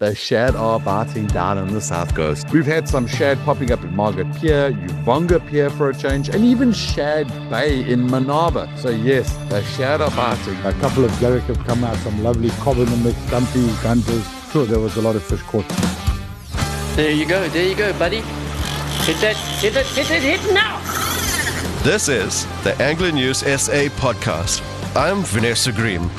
the shad are biting down on the south coast. We've had some shad popping up in Margaret Pier, Uvongo Pier for a change, and even Shad Bay in Manaba. So yes, the shad are biting. A couple of Garrick have come out, some lovely cob in the mix, dumpies, gunters. Sure, there was a lot of fish caught. There you go, buddy. Hit now! This is the Angler News SA podcast. I'm Vanessa Green.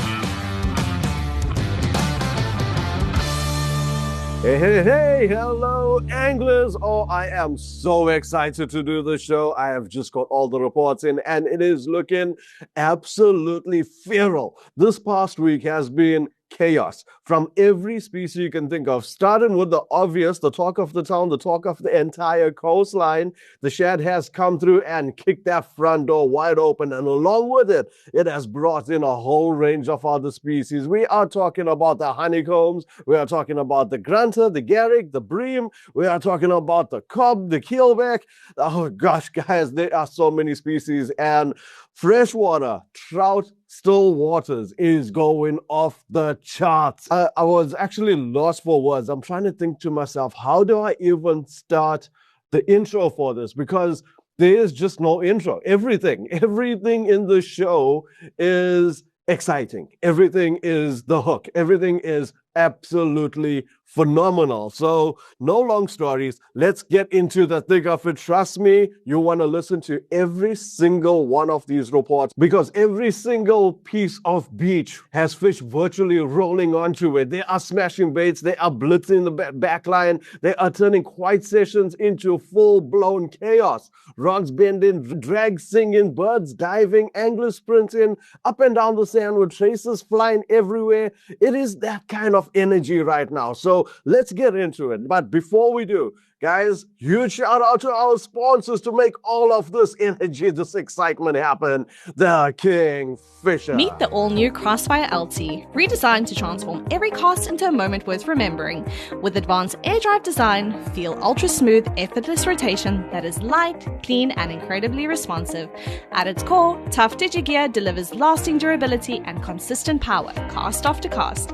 Hey, hello anglers. Oh, I am so excited to do the show. I have just got all the reports in and it is looking absolutely feral. This past week has been chaos from every species you can think of, starting with the obvious, the talk of the town, the talk of the entire coastline. The shad has come through and kicked that front door wide open, and along with it, it has brought in a whole range of other species. We are talking about the honeycombs, we are talking about the grunter, the Garrick, the Bream, we are talking about the cob, the Geelbek. Oh gosh, guys, there are so many species, and freshwater, trout, still waters is going off the charts. I was actually lost for words. I'm trying to think to myself, how do I even start the intro for this? Because there is just no intro. Everything in the show is exciting. Everything is the hook. Everything is absolutely phenomenal. So no long stories. Let's get into the thick of it. Trust me, you want to listen to every single one of these reports because every single piece of beach has fish virtually rolling onto it. They are smashing baits. They are blitzing the back line. They are turning quiet sessions into full-blown chaos. Rods bending, drags singing, birds diving, anglers sprinting up and down the sand with traces flying everywhere. It is that kind of energy right now. So let's get into it. But before we do, guys, huge shout out to our sponsors to make all of this energy, this excitement happen. The Kingfisher. Meet the all-new Crossfire LT, redesigned to transform every cast into a moment worth remembering. With advanced air drive design, feel ultra-smooth, effortless rotation that is light, clean, and incredibly responsive. At its core, tough digigear delivers lasting durability and consistent power, cast after cast.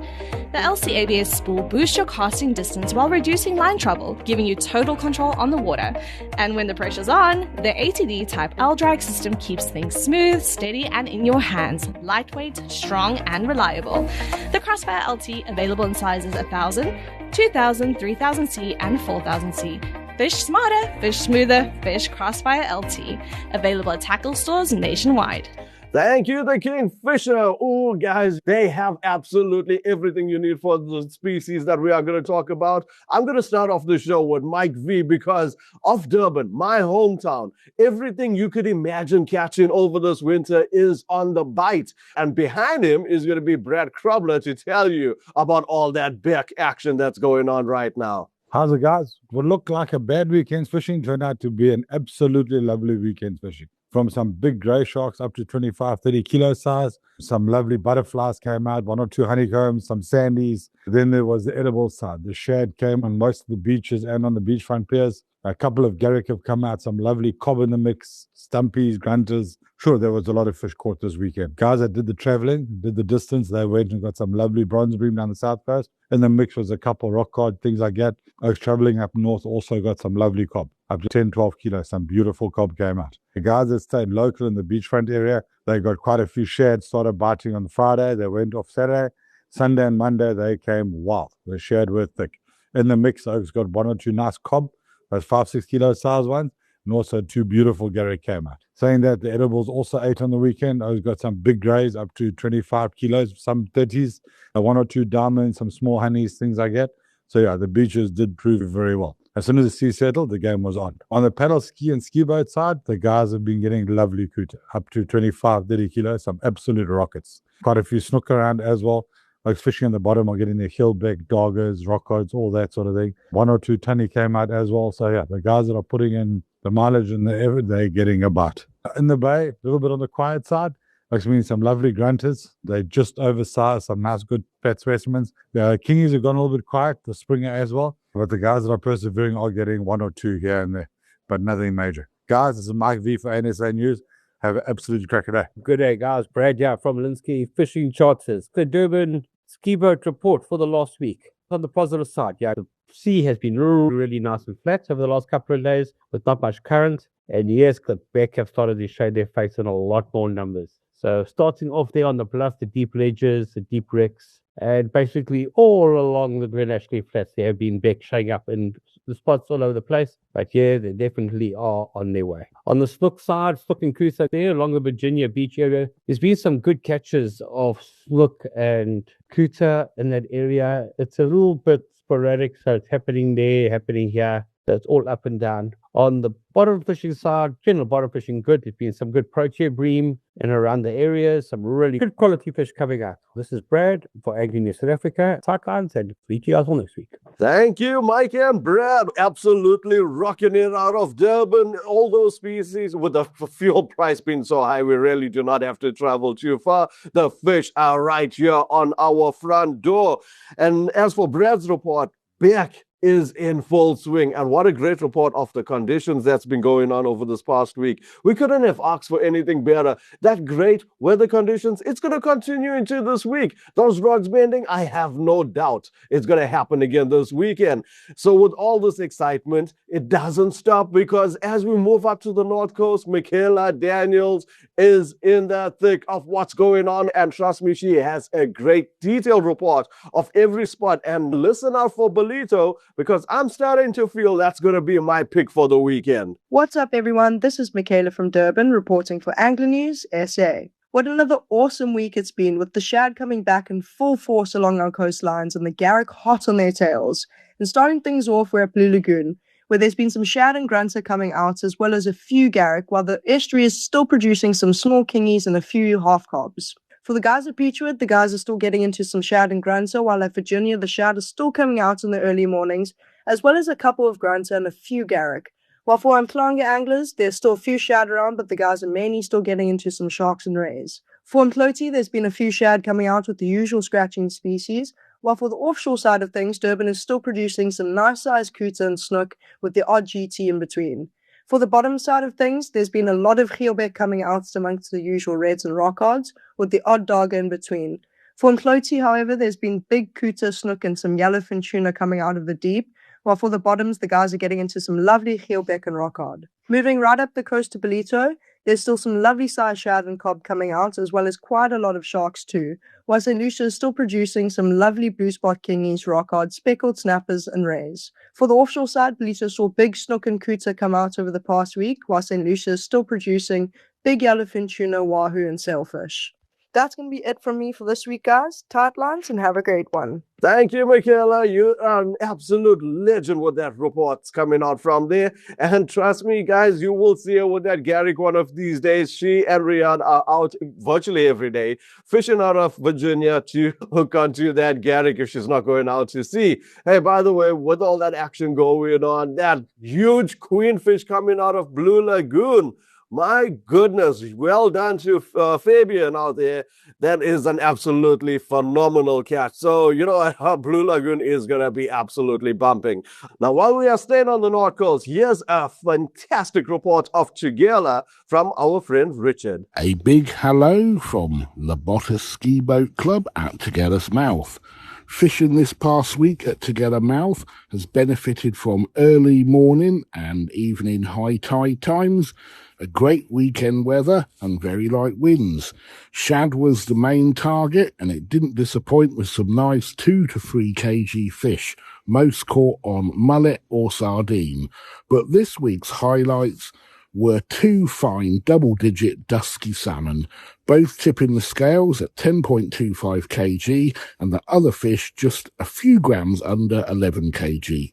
The LC ABS spool boosts your casting distance while reducing line trouble, giving you total control on the water. And when the pressure's on, the ATD Type L drag system keeps things smooth, steady, and in your hands. Lightweight, strong, and reliable. The Crossfire LT available in sizes 1000, 2000, 3000C, and 4000C. Fish smarter, fish smoother, fish Crossfire LT. Available at tackle stores nationwide. Thank you, the Kingfisher. Oh, guys, they have absolutely everything you need for the species that we are going to talk about. I'm going to start off the show with Mike V because of Durban, my hometown. Everything you could imagine catching over this winter is on the bite. And behind him is going to be Brad Krobler to tell you about all that beck action that's going on right now. How's it, guys? What looked like a bad weekend fishing turned out to be an absolutely lovely weekend fishing. From some big grey sharks up to 25, 30 kilo size. Some lovely butterflies came out, one or two honeycombs, some sandies. Then there was the edible side. The shad came on most of the beaches and on the beachfront piers. A couple of Garrick have come out, some lovely cob in the mix, stumpies, grunters. Sure, there was a lot of fish caught this weekend. Guys that did the traveling, did the distance, they went and got some lovely bronze bream down the south coast. In the mix was a couple Rockcod, things like that. I was traveling up north, also got some lovely cob, up to 10, 12 kilos. Some beautiful cob came out. The guys that stayed local in the beachfront area, they got quite a few shad, started biting on Friday. They went off Saturday. Sunday and Monday, they came wild. The shad were thick. In the mix, I got one or two nice cob, those 5-6 kilo size ones, and also two beautiful Garrick came out. Saying that, the edibles also ate on the weekend. I got some big greys up to 25 kilos, some 30s, one or two diamonds, some small honeys, things like that. So yeah, the beaches did prove very well. As soon as the sea settled, the game was on. On the paddle ski and ski boat side, the guys have been getting lovely kuta, up to 25, 30 kilos, some absolute rockets. Quite a few snook around as well. Like fishing on the bottom are getting their Geelbek, Dagas, Rockcods, all that sort of thing. One or two tunny came out as well. So yeah, the guys that are putting in the mileage and they're getting a bite. In the bay, a little bit on the quiet side. Like some lovely grunters. They just oversized, some nice good fat specimens. The kingies have gone a little bit quiet, the springer as well. But the guys that are persevering are getting one or two here and there, but nothing major. Guys, this is Mike V for NSA News. Have an absolute cracker day. Good day, guys. Brad here from Linsky Fishing Charters. The Durban ski boat report for the last week. On the positive side, the sea has been really nice and flat over the last couple of days with not much current. And yes, Geelbek have started to show their face in a lot more numbers. So starting off there on the bluff, the deep ledges, the deep wrecks, and basically all along the Grenache Flats, there have been Beck showing up in the spots all over the place. But yeah, they definitely are on their way. On the Snoek side, Snoek and Kusa there along the Virginia Beach area, there's been some good catches of Snoek and Kuta in that area. It's a little bit sporadic, so it's happening there, happening here. So it's all up and down. On the bottom fishing side, general bottom fishing good. There's been some good protein bream in around the area, some really good quality fish coming up. This is Brad for Angling News South Africa. Sidelines, and meet you guys all next week. Thank you, Mike and Brad. Absolutely rocking it out of Durban. All those species, with the fuel price being so high, we really do not have to travel too far. The fish are right here on our front door. And as for Brad's report, Beck is in full swing, and what a great report of the conditions that's been going on over this past week. We couldn't have asked for anything better. That great weather conditions, it's going to continue into this week. Those rods bending, I have no doubt it's going to happen again this weekend. So with all this excitement, it doesn't stop, because as we move up to the North Coast, Michaela Daniels is in the thick of what's going on, and trust me, she has a great detailed report of every spot. And listen out for Bolito, because I'm starting to feel that's going to be my pick for the weekend. What's up, everyone? This is Michaela from Durban reporting for Angling News SA. What another awesome week it's been, with the Shad coming back in full force along our coastlines and the Garrick hot on their tails. And starting things off, we're at Blue Lagoon, where there's been some Shad and grunter coming out, as well as a few Garrick, while the estuary is still producing some small kingies and a few half cobs. For the guys at Beechwood, the guys are still getting into some Shad and grunter, while at Virginia, the Shad is still coming out in the early mornings, as well as a couple of grunter and a few Garrick. While for Umhlanga anglers, there's still a few Shad around, but the guys are mainly still getting into some sharks and rays. For Mkloti, there's been a few Shad coming out with the usual scratching species, while for the offshore side of things, Durban is still producing some nice-sized Kuta and Snoek with the odd GT in between. For the bottom side of things, there's been a lot of Geelbek coming out amongst the usual reds and Rockcods, with the odd Daga in between. For Mkloti, however, there's been big Kuta, Snoek, and some yellowfin tuna coming out of the deep, while for the bottoms, the guys are getting into some lovely Geelbek and Rockcod. Moving right up the coast to Bolito, there's still some lovely sized Shad and Cob coming out, as well as quite a lot of sharks too, while St. Lucia is still producing some lovely blue spot kingies, Rockcod, speckled snappers, and rays. For the offshore side, Bolito saw big Snoek and Kuta come out over the past week, while St. Lucia is still producing big yellowfin tuna, wahoo, and sailfish. That's going to be it from me for this week, guys. Tight lines, and have a great one. Thank you, Michaela. You are an absolute legend with that reports coming out from there. And trust me, guys, you will see her with that Garrick one of these days. She and Riyadh are out virtually every day, fishing out of Virginia to hook onto that Garrick if she's not going out to sea. Hey, by the way, with all that action going on, that huge queenfish coming out of Blue Lagoon, my goodness, well done to Fabian out there. That is an absolutely phenomenal catch. So, you know, Blue Lagoon is going to be absolutely bumping. Now, while we are staying on the North Coast, here's a fantastic report of Tugela from our friend Richard. A big hello from Labotta Ski Boat Club at Tugela's Mouth. Fishing this past week at Tugela Mouth has benefited from early morning and evening high tide times, a great weekend weather and very light winds. Shad was the main target, and it didn't disappoint with some nice 2 to 3 kg fish, most caught on mullet or sardine. But this week's highlights were 2 fine double-digit dusky salmon, both tipping the scales at 10.25 kg, and the other fish just a few grams under 11 kg.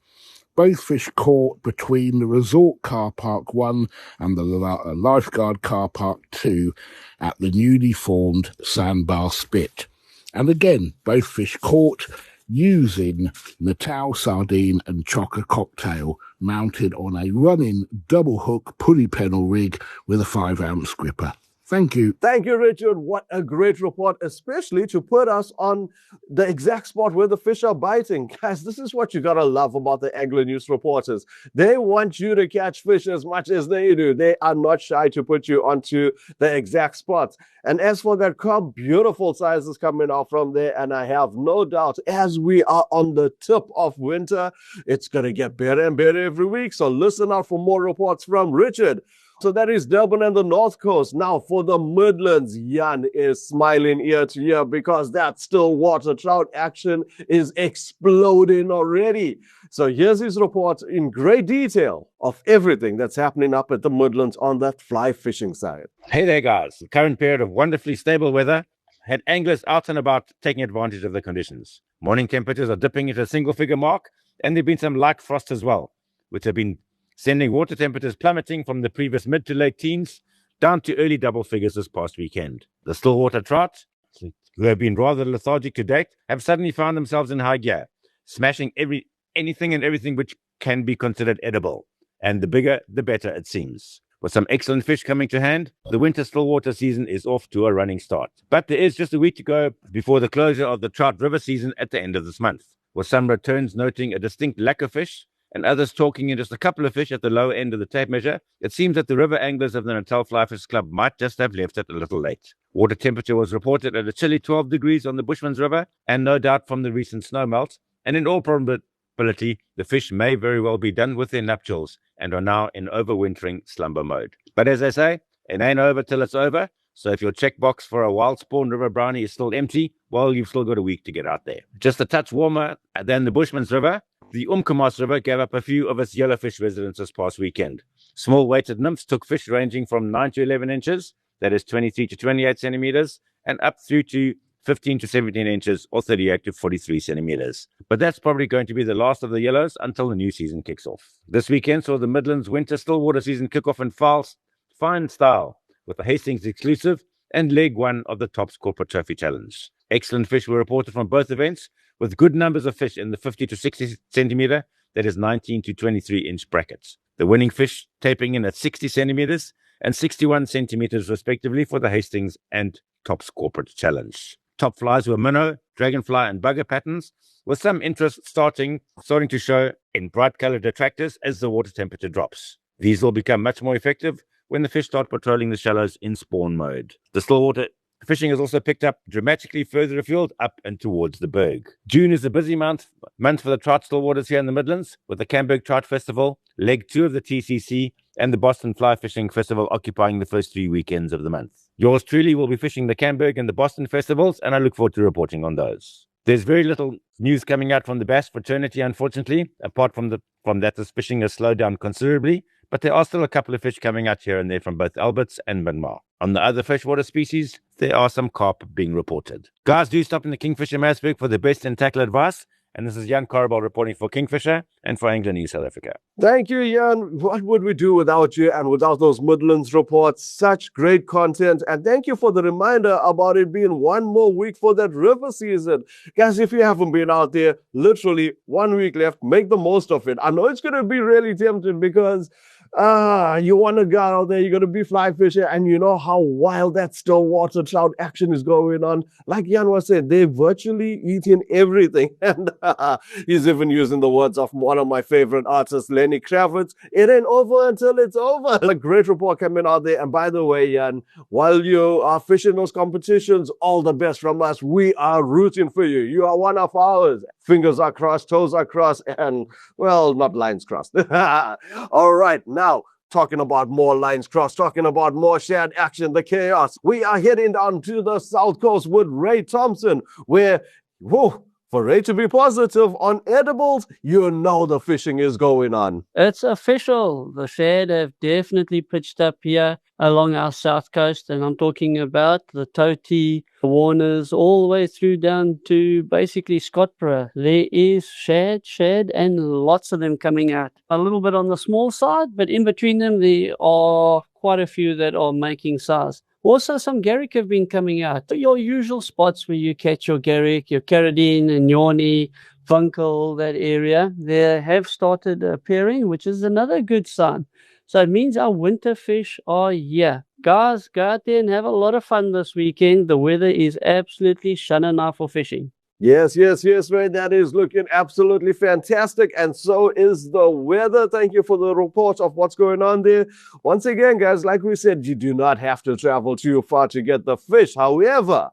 Both fish caught between the Resort Car Park 1 and the Lifeguard Car Park 2 at the newly formed Sandbar Spit. And again, both fish caught using Natal sardine and chocker cocktail mounted on a running double hook pulley pennel rig with a 5-ounce gripper. Thank you. Thank you, Richard. What a great report, especially to put us on the exact spot where the fish are biting. Guys, this is what you got to love about the Angler News reporters. They want you to catch fish as much as they do. They are not shy to put you onto the exact spots. And as for that crab, beautiful sizes coming out from there. And I have no doubt, as we are on the tip of winter, it's going to get better and better every week. So listen out for more reports from Richard. So that is Durban and the North Coast. Now for the Midlands, Jan is smiling ear to ear because that still water trout action is exploding already. So here's his report in great detail of everything that's happening up at the Midlands on that fly fishing side. Hey there, guys. The current period of wonderfully stable weather had anglers out and about taking advantage of the conditions. Morning temperatures are dipping into a single-figure mark, and there have been some light frost as well, which have been sending water temperatures plummeting from the previous mid to late teens down to early double figures this past weekend. The stillwater trout, who have been rather lethargic to date, have suddenly found themselves in high gear, smashing anything and everything which can be considered edible. And the bigger, the better, it seems. With some excellent fish coming to hand, the winter stillwater season is off to a running start. But there is just a week to go before the closure of the trout river season at the end of this month, with some returns noting a distinct lack of fish, and others talking in just a couple of fish at the low end of the tape measure. It seems that the river anglers of the Natal Fly Fish Club might just have left it a little late. Water temperature was reported at a chilly 12 degrees on the Bushman's River, and no doubt from the recent snow melt, and in all probability, the fish may very well be done with their nuptials and are now in overwintering slumber mode. But as I say, it ain't over till it's over, so if your checkbox for a wild spawn river brownie is still empty, well, you've still got a week to get out there. Just a touch warmer than the Bushman's River, the Umkomaas River gave up a few of its yellowfish residents this past weekend. Small weighted nymphs took fish ranging from 9 to 11 inches, that is 23 to 28 centimeters, and up through to 15 to 17 inches or 38 to 43 centimeters. But that's probably going to be the last of the yellows until the new season kicks off. This weekend saw the Midlands winter stillwater season kick off in fine style with the Hastings exclusive and leg one of the Tops Corporate Trophy Challenge. Excellent fish were reported from both events, with good numbers of fish in the 50 to 60 centimeter, that is 19 to 23 inch brackets. The winning fish taping in at 60 centimeters and 61 centimeters respectively for the Hastings and Tops Corporate Challenge. Top flies were minnow, dragonfly and bugger patterns, with some interest starting to show in bright colored attractors as the water temperature drops. These will become much more effective when the fish start patrolling the shallows in spawn mode. The stillwater fishing has also picked up dramatically further afield up and towards the Berg. June is a busy month for the trout stillwaters here in the Midlands, with the Camberg Trout Festival, leg 2 of the TCC, and the Boston Fly Fishing Festival occupying the first 3 weekends of the month. Yours truly will be fishing the Camberg and the Boston festivals, and I look forward to reporting on those. There's very little news coming out from the bass fraternity, unfortunately, apart from that this fishing has slowed down considerably, but there are still a couple of fish coming out here and there from both Alberts and Minmar. On the other freshwater species, there are some carp being reported. Guys, do stop in the Kingfisher Maasburg for the best in tackle advice. And this is Jan Karabal reporting for Kingfisher and for Angler News South Africa. Thank you, Jan. What would we do without you and without those Midlands reports? Such great content. And thank you for the reminder about it being one more week for that river season. Guys, if you haven't been out there, literally 1 week left, make the most of it. I know it's going to be really tempting because you want to go out there, you're going to be fly fishing, and you know how wild that stillwater trout action is going on. Like Jan was saying, they're virtually eating everything. And he's even using the words of one of my favorite artists, Lenny Kravitz. It ain't over until it's over. A great report coming out there. And by the way, Jan, while you are fishing those competitions, all the best from us. We are rooting for you. You are one of ours. Fingers are crossed, toes are crossed, and, well, not lines crossed. All right, now, talking about more lines crossed, talking about more shared action, the chaos. We are heading down to the South Coast with Ray Thompson, where, for Ray to be positive on edibles, you know the fishing is going on. It's official. The Shad have definitely pitched up here along our south coast, and I'm talking about the Toti, Warners, all the way through down to basically Scottsboro. There is Shad, and lots of them coming out. A little bit on the small side, but in between them, there are quite a few that are making size. Also, some Garrick have been coming out. Your usual spots where you catch your Garrick, your Carradine and Yorny, Funkel, that area, they have started appearing, which is another good sign. So it means our winter fish are here. Guys, go out there and have a lot of fun this weekend. The weather is absolutely shana now for fishing. Yes, mate. That is looking absolutely fantastic. And so is the weather. Thank you for the report of what's going on there. Once again, guys, like we said, you do not have to travel too far to get the fish. However,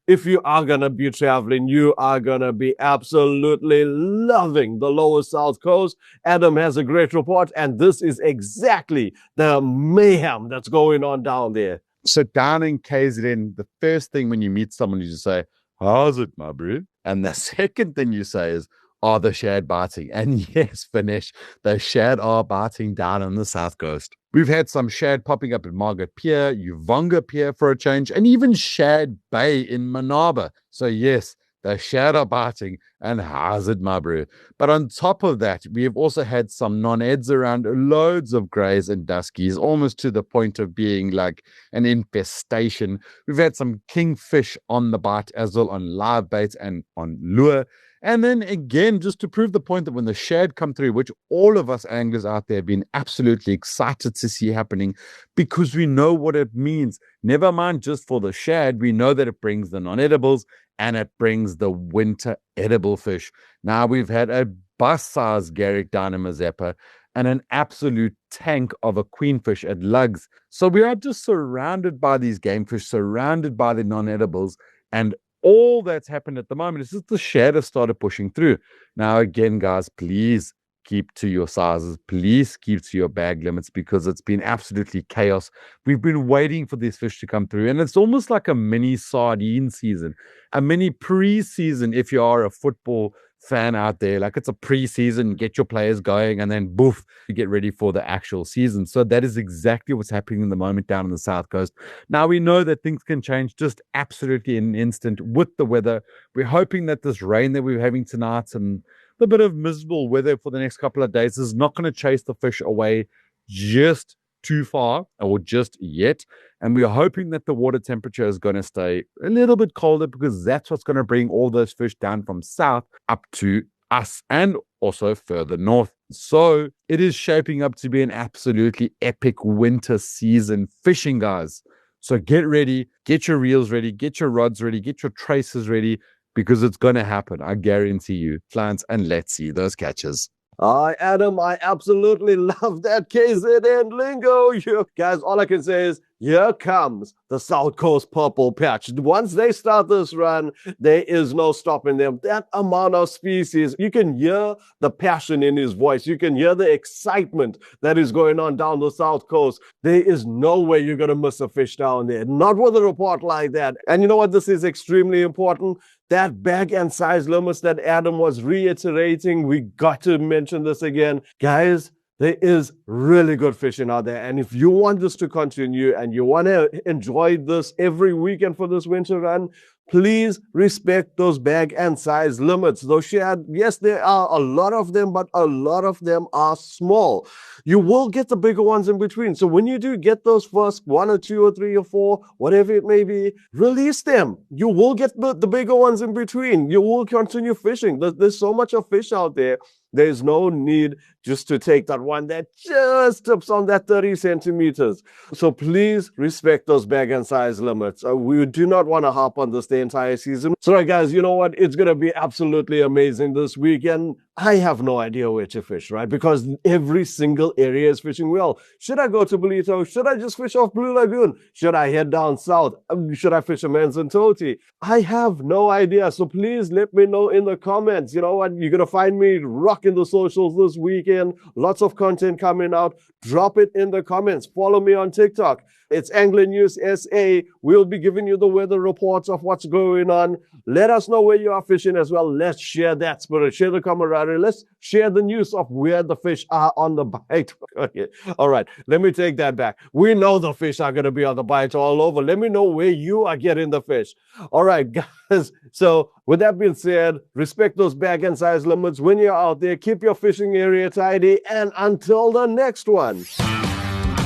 if you are going to be traveling, you are going to be absolutely loving the lower South Coast. Adam has a great report, and this is exactly the mayhem that's going on down there. So down in KZN, the first thing when you meet someone, you just say, "How's it, my bro?" And the second thing you say is, "Are the shad biting?" And yes, Vinesh, the shad are biting down on the South Coast. We've had some shad popping up at Margaret Pier, Uvongo Pier for a change, and even Shad Bay in Manaba. So yes, the shad are biting, and how's it, my bro? But on top of that, we have also had some non-eds around, loads of greys and duskies, almost to the point of being like an infestation. We've had some kingfish on the bite as well, on live baits and on lure. And then again, just to prove the point that when the shad come through, which all of us anglers out there have been absolutely excited to see happening, because we know what it means. Never mind just for the shad, we know that it brings the non-edibles and it brings the winter edible fish. Now we've had a bus-sized Garrick down in Mazeppa and an absolute tank of a queenfish at Lugs. So we are just surrounded by these game fish, surrounded by the non-edibles, and all that's happened at the moment is that the shad have started pushing through. Now, again, guys, please keep to your sizes. Please keep to your bag limits, because it's been absolutely chaos. We've been waiting for these fish to come through, and it's almost like a mini sardine season, a mini pre-season if you are a football fan out there. Like, it's a pre-season, get your players going, and then boof, you get ready for the actual season. So that is exactly what's happening in the moment down on the South Coast. Now, we know that things can change just absolutely in an instant with the weather. We're hoping that this rain that we're having tonight and the bit of miserable weather for the next couple of days is not going to chase the fish away just too far or just yet. And we are hoping that the water temperature is going to stay a little bit colder, because that's what's going to bring all those fish down from south up to us and also further north. So it is shaping up to be an absolutely epic winter season fishing, guys. So get ready, get your reels ready, get your rods ready, get your traces ready, because it's going to happen. I guarantee you. Clients, and let's see those catches. Adam, I absolutely love that KZN lingo. You guys, all I can say is, here comes the South Coast Purple Patch. Once they start this run, there is no stopping them. That amount of species, you can hear the passion in his voice. You can hear the excitement that is going on down the South Coast. There is no way you're going to miss a fish down there. Not with a report like that. And you know what? This is extremely important. That bag and size limits that Adam was reiterating, we got to mention this again. Guys, there is really good fishing out there. And if you want this to continue and you want to enjoy this every weekend for this winter run, please respect those bag and size limits. Those shad, yes, there are a lot of them, but a lot of them are small. You will get the bigger ones in between. So when you do get those first 1 or 2 or 3 or 4, whatever it may be, release them. You will get the bigger ones in between. You will continue fishing. There's so much of fish out there. There's no need just to take that one that just tips on that 30 centimeters. So please respect those bag and size limits. We do not want to harp on this the entire season. So guys, you know what? It's going to be absolutely amazing this weekend. I have no idea where to fish, right? Because every single area is fishing well. Should I go to Bolito? Should I just fish off Blue Lagoon? Should I head down south? Should I fish a Manzantoti? I have no idea. So please let me know in the comments. You know what? You're going to find me rocking the socials this weekend. Lots of content coming out. Drop it in the comments. Follow me on TikTok. It's Angling News SA. We'll be giving you the weather reports of what's going on. Let us know where you are fishing as well. Let's share that spirit. Share the camaraderie. Let's share the news of where the fish are on the bite. Okay. All right. Let me take that back. We know the fish are going to be on the bite all over. Let me know where you are getting the fish. All right, guys. So with that being said, respect those bag and size limits when you're out there. Keep your fishing area tidy. And until the next one.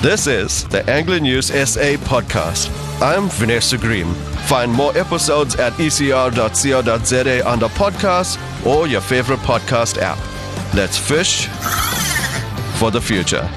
This is the Angling News SA podcast. I'm Vanessa Bream. Find more episodes at ecr.co.za under podcasts or your favorite podcast app. Let's fish for the future.